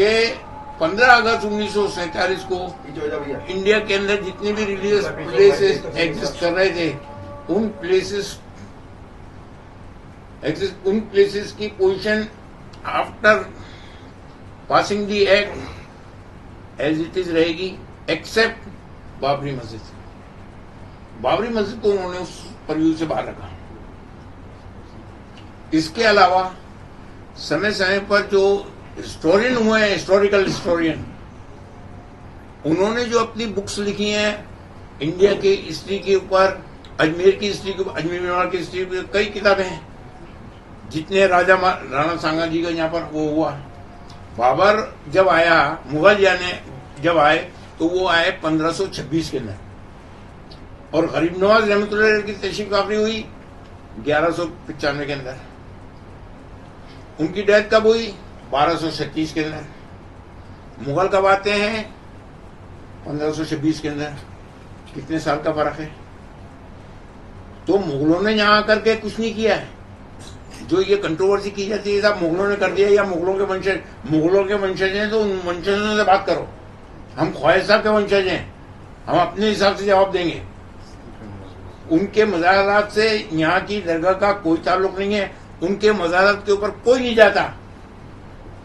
कि 15 अगस्त 1947 को इंडिया के अंदर जितने भी रिलीजियस प्लेसेस एग्जिस्ट कर रहे थे, उन प्लेसेस की position after passing the act as it is रहेगी, एक्सेप्ट बाबरी मस्जिद। बाबरी मस्जिद को उन्होंने उस परव्यू से बाहर रखा। इसके अलावा समय समय पर जो हिस्टोरियन हुए हैं, हिस्टोरिकल हिस्टोरियन, उन्होंने जो अपनी बुक्स लिखी हैं इंडिया की हिस्ट्री के ऊपर, अजमेर की हिस्ट्री के ऊपर, अजमेर मेवाड़ की हिस्ट्री के कई किताबें हैं। जितने राणा सांगा जी का यहाँ पर वो हुआ, बाबर जब आया, मुगल जब आए तो वो आए 1526 के अंदर, और गरीब नवाज रहमतुल्लाह की तशरीफ आफरी हुई 1195 के अंदर। उनकी डेथ कब हुई? 1236 के अंदर। मुगल कब आते हैं? 1526 के अंदर। कितने साल का फर्क है? तो मुगलों ने यहां आकर के कुछ नहीं किया है। जो ये कंट्रोवर्सी की जाती है, साहब मुगलों ने कर दिया या मुगलों के वंशज हैं, तो उन वंशजों से बात करो। हम ख्वाजा साहब के वंशज हैं, हम अपने हिसाब से जवाब देंगे। उनके मज़ारात से यहाँ की दरगाह का कोई ताल्लुक नहीं है, उनके मज़ारात के ऊपर कोई नहीं जाता।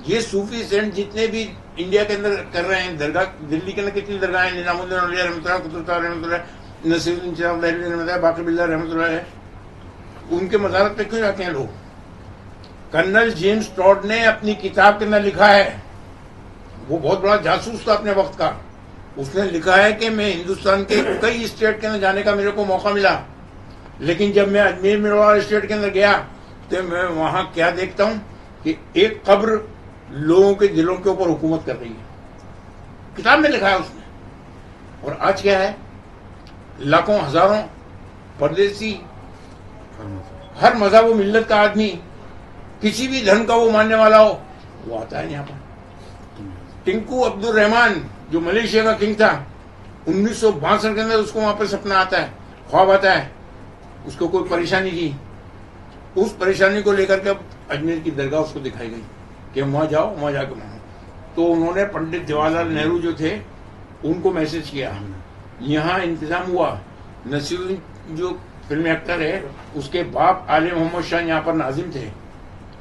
ये सूफी सेंट जितने भी इंडिया के अंदर कर रहे हैं, दरगाह दिल्ली के अंदर कितनी दरगाह है, निजामुद्दीन औलिया रहमतुल्लाह, कुतुबुद्दीन रहमतुल्लाह, नसीरुद्दीन चिराग लहरी रहमतुल्लाह, बाकी बिल्ला रहमतुल्लाह है, उनके मज़ारात पे क्यों जाते हैं लोग? कर्नल जेम्स टॉड ने अपनी किताब के अंदर लिखा है, वो बहुत बड़ा जासूस था अपने वक्त का, उसने लिखा है कि मैं हिंदुस्तान के कई स्टेट के अंदर जाने का मेरे को मौका मिला, लेकिन जब मैं अजमेर मेवाड़ स्टेट के अंदर गया तो मैं वहां क्या देखता हूं कि एक कब्र लोगों के दिलों के ऊपर हुकूमत कर रही है। किताब में लिखा है उसने। और आज क्या है? लाखों हजारों परदेसी, हर मजहब व मिल्लत का आदमी, किसी भी धर्म का वो मानने वाला हो, वो आता है यहाँ पर। टिंकू अब्दुल रहमान जो मलेशिया का किंग था, 1962 के अंदर उसको वहां पर सपना आता है, ख्वाब आता है, उसको कोई परेशानी थी, उस परेशानी को लेकर के अजमेर की दरगाह उसको दिखाई गई कि वहां जाओ, वहां जाकर मानो। तो उन्होंने पंडित जवाहरलाल नेहरू जो थे उनको मैसेज किया, यहाँ इंतजाम हुआ। नसीरुद्दीन जो फिल्म एक्टर है, उसके बाप आले मोहम्मद शाह यहाँ पर नाजिम थे,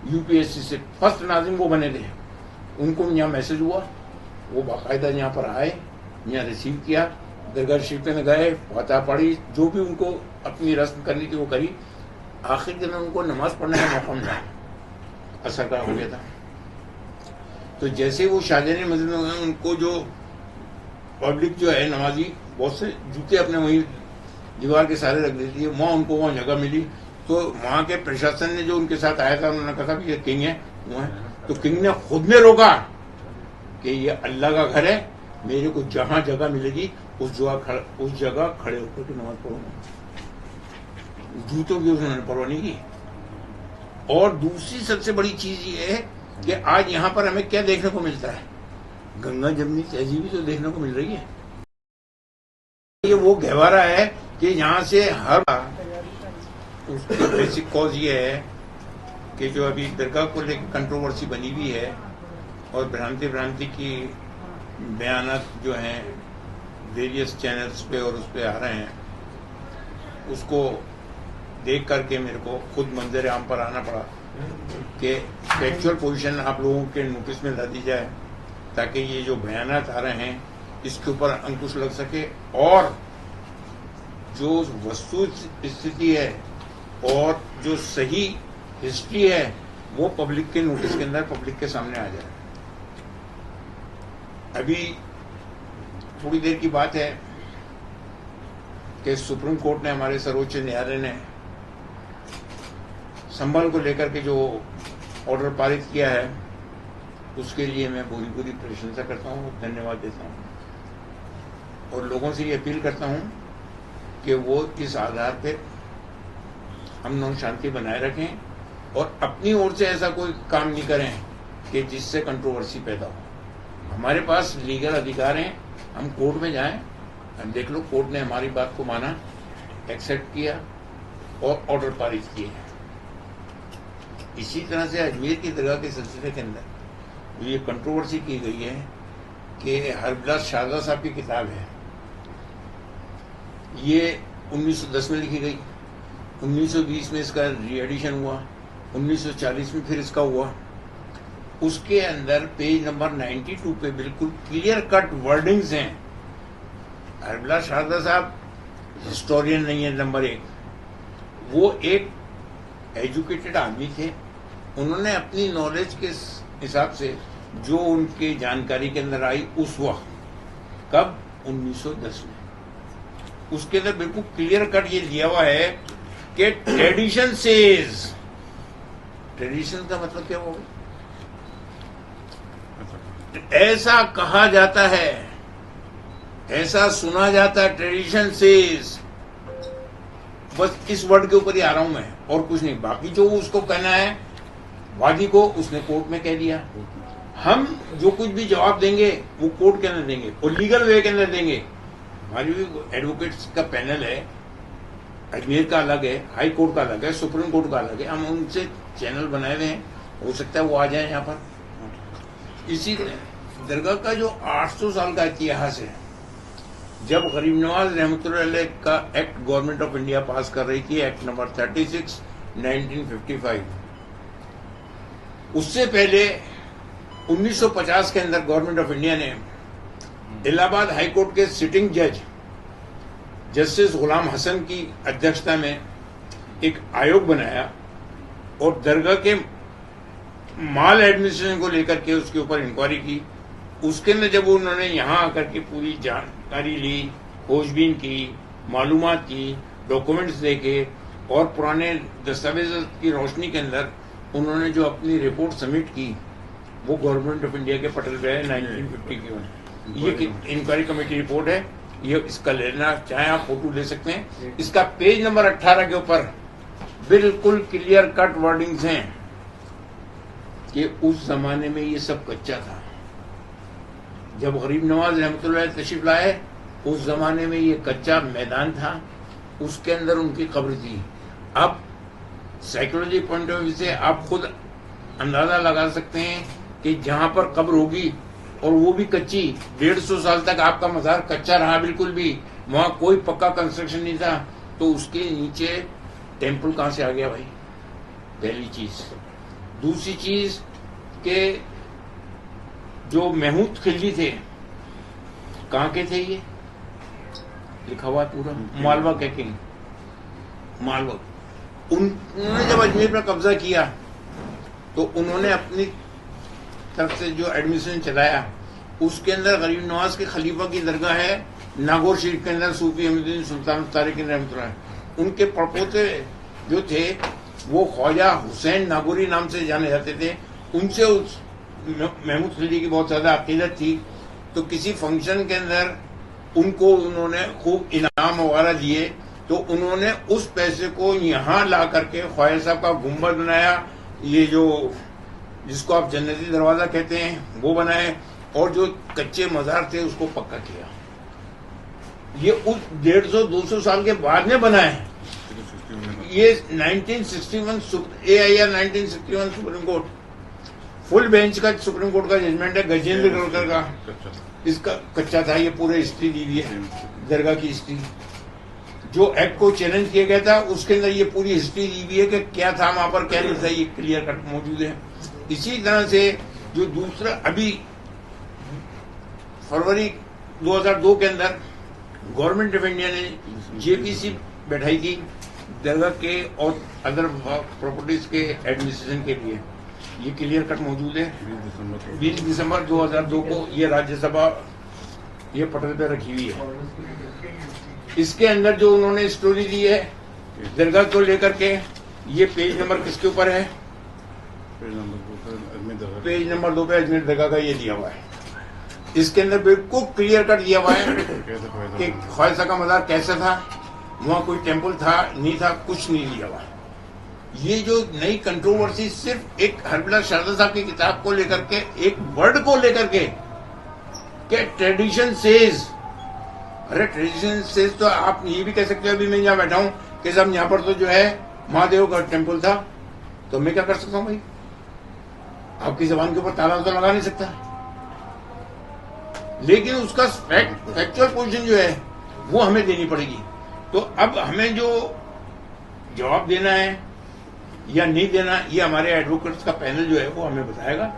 यूपीएससी से फर्स्ट नाजिम वो बने थे। उनको यहाँ मैसेज हुआ, वो बाकायदा यहाँ पर आए, यहाँ रिसीव किया, दरगाह शरीफ में गए, फतह पढ़ी, जो भी उनको अपनी रस्म करनी थी वो करी। आखिर दिन उनको नमाज पढ़ने का मौका मिला, असर का हो गया था। तो जैसे वो शाहजहानी मस्जिद में गए, उनको जो पब्लिक जो है नमाजी, बहुत से जूते अपने वहीं दीवार के सारे रख देती है, वहाँ उनको वहाँ जगह मिली। तो वहाँ के प्रशासन ने जो उनके साथ आया था, उन्होंने कहा कि ये किंग है, वो है। तो किंग ने खुद ने रोका कि ये अल्लाह का घर है, मेरे को जहां जगह मिलेगी उस जगह खड़े होकर के नमाज पढ़ूंगा। जूतों की उसने परवाह नहीं की। और दूसरी सबसे बड़ी चीज ये है कि आज यहाँ पर हमें क्या देखने को मिलता है? गंगा जमनी तहजीब तो देखने को मिल रही है। ये वो गहवारा है कि यहाँ से हर उसकी बेसिक कॉज ये है कि जो अभी दरगाह को लेकर कंट्रोवर्सी बनी हुई है और भ्रांति की बयानात जो हैं वेरियस चैनल्स पे और उस पे आ रहे हैं, उसको देख करके मेरे को खुद मंजर आम पर आना पड़ा कि एक्चुअल पोजीशन आप लोगों के नोटिस में ला दी जाए, ताकि ये जो बयानात आ रहे हैं इसके ऊपर अंकुश लग सके और जो वस्तु स्थिति है और जो सही हिस्ट्री है वो पब्लिक के नोटिस के अंदर, पब्लिक के सामने आ जाए। अभी थोड़ी देर की बात है कि सुप्रीम कोर्ट ने, हमारे सर्वोच्च न्यायालय ने संभल को लेकर के जो ऑर्डर पारित किया है, उसके लिए मैं पूरी पूरी प्रशंसा करता हूँ, धन्यवाद देता हूँ। और लोगों से ये अपील करता हूँ कि वो इस आधार पे अमन शांति बनाए रखें और अपनी ओर से ऐसा कोई काम नहीं करें कि जिससे कंट्रोवर्सी पैदा हो। हमारे पास लीगल अधिकार हैं, हम कोर्ट में जाएं, हम देख लो कोर्ट ने हमारी बात को माना, एक्सेप्ट किया और ऑर्डर पारित किए। इसी तरह से अजमेर की दरगाह के सिलसिले के अंदर ये कंट्रोवर्सी की गई है कि हरबिलास शारदा साहब की किताब है, ये 1910 में लिखी गई, 1920 में इसका री एडिशन हुआ, 1940 में फिर इसका हुआ। उसके अंदर पेज नंबर 92 पे बिल्कुल क्लियर कट वर्डिंग्स हैं। हरबिलास शारदा साहब हिस्टोरियन नहीं है, नंबर एक, वो एक एजुकेटेड आदमी थे। उन्होंने अपनी नॉलेज के हिसाब से जो उनके जानकारी के अंदर आई उस वक्त, कब, 1910 में, उसके अंदर बिल्कुल क्लियर कट ये दिया हुआ है कि ट्रेडिशन सेज। ट्रेडिशन का मतलब क्या होगा? ऐसा कहा जाता है, ऐसा सुना जाता है, ट्रेडिशन सेज। बस इस वर्ड के ऊपर ही आ रहा हूं मैं, और कुछ नहीं। बाकी जो उसको कहना है वादी को, उसने कोर्ट में कह दिया। हम जो कुछ भी जवाब देंगे वो कोर्ट के अंदर देंगे और लीगल वे के अंदर देंगे। हमारी भी एडवोकेट्स का पैनल है, अजमेर का अलग है, हाई कोर्ट का अलग है, सुप्रीम कोर्ट का अलग है। हम उनसे चैनल बनाए हुए हैं, हो सकता है वो आ जाए यहाँ पर। इसी दरगाह का जो 800 साल का इतिहास है, जब गरीब नवाज रहमतुल्लाह अलैह का एक्ट गवर्नमेंट ऑफ इंडिया पास कर रही थी, एक्ट नंबर 36 1955, उससे पहले 1950 के अंदर गवर्नमेंट ऑफ इंडिया ने इलाहाबाद हाई कोर्ट के सिटिंग जज जस्टिस गुलाम हसन की अध्यक्षता में एक आयोग बनाया और दरगाह के माल एडमिनिस्ट्रेशन को लेकर के उसके ऊपर इंक्वायरी की। उसके अंदर जब उन्होंने यहाँ आकर के पूरी जानकारी ली, खोजबीन की, मालूमात की, डॉक्यूमेंट्स देखे और पुराने दस्तावेज की रोशनी के अंदर उन्होंने जो अपनी रिपोर्ट सबमिट की, वो गवर्नमेंट ऑफ इंडिया के पटल पे है 1950 की। ये इंक्वायरी कमेटी रिपोर्ट है, ये इसका लेना चाहे आप फोटो ले सकते हैं। इसका पेज नंबर 18 के ऊपर बिल्कुल क्लियर कट वर्डिंग्स हैं कि उस जमाने में ये सब कच्चा था। जब गरीब नवाज रहमतुल्लाह तशरीफ लाए, उस जमाने में ये कच्चा मैदान था, उसके अंदर उनकी कब्र थी। अब साइकोलॉजी पॉइंट ऑफ व्यू से आप खुद अंदाजा लगा सकते हैं कि जहां पर कब्र होगी और वो भी कच्ची, 150 साल तक आपका मजार कच्चा रहा, बिल्कुल भी वहां कोई पक्का कंस्ट्रक्शन नहीं था, तो उसके नीचे टेम्पल कहां से आ गया भाई? पहली चीज। दूसरी चीज के जो महमूद खिलजी थे, कहां के थे? ये लिखा हुआ पूरा, मालवा के किंग, मालवा। उन्होंने जब अजमेर पर कब्जा किया तो उन्होंने अपनी तरफ से जो एडमिनिस्ट्रेशन चलाया, उसके अंदर गरीब नवाज के खलीफा की दरगाह है नागौर शरीफ के अंदर, सूफी अहमदुद्दीन सुल्तान तारिक रहमतुल्लाह। उनके परपोते जो थे वो ख्वाजा हुसैन नागौरी नाम से जाने जाते थे। उनसे उस महमूद खिलजी की बहुत ज्यादा अकीदत थी, तो किसी फंक्शन के अंदर उनको उन्होंने खूब इनाम वगैरह दिए, तो उन्होंने उस पैसे को यहाँ ला करके ख्वाजा साहब का गुम्बद बनाया, ये जो जिसको आप जन्नती दरवाजा कहते हैं वो बनाए, और जो कच्चे मजार थे उसको पक्का किया। ये उस 150-200 साल के बाद में बना है। ये 1961 AIR 1961 supreme court, full bench का सुप्रीम कोर्ट का जजमेंट है, गजेंद्र गढ़कर का। इसका कच्चा था, ये पूरे हिस्ट्री दी हुई है, दरगाह की हिस्ट्री। जो एक्ट को चैलेंज किया गया था उसके अंदर ये पूरी हिस्ट्री दी हुई है कि क्या था वहां पर, क्या नहीं था, ये क्लियर कट मौजूद है। इसी तरह से जो दूसरा अभी फरवरी 2002 के अंदर गवर्नमेंट ऑफ इंडिया ने JPC बैठाई थी दरगाह के और अदर प्रॉपर्टीज के एडमिनिस्ट्रेशन के लिए, ये क्लियर कट मौजूद है। 20 दिसंबर 2002 को ये राज्यसभा ये पटल पे रखी हुई है। इसके अंदर जो उन्होंने स्टोरी दी है दरगाह को लेकर के, ये पेज नंबर किसके ऊपर है? पेज नंबर 2 पे अजमेर दरगाह का ये दिया हुआ है। इसके अंदर बिल्कुल क्लियर कट दिया हुआ है कि ख्वाजा का मजार कैसा था, वहां कोई टेम्पल था नहीं था, कुछ नहीं दिया हुआ। ये जो नई कंट्रोवर्सी सिर्फ एक हरबिलास शारदा साहब की किताब को लेकर के, एक वर्ड को लेकर के, क्या ट्रेडिशन सेज। अरे ट्रेडिशन सेज तो आप ये भी कह सकते हो, अभी मैं यहाँ बैठा हूँ कि साहब यहाँ पर तो जो है महादेव का टेम्पल था, तो मैं क्या कर सकता हूँ भाई? आपकी जबान के ऊपर ताला तो लगा नहीं सकता, लेकिन उसका फैक्चुअल पोजीशन जो है वो हमें देनी पड़ेगी। तो अब हमें जो जवाब देना है या नहीं देना, ये हमारे एडवोकेट्स का पैनल जो है वो हमें बताएगा।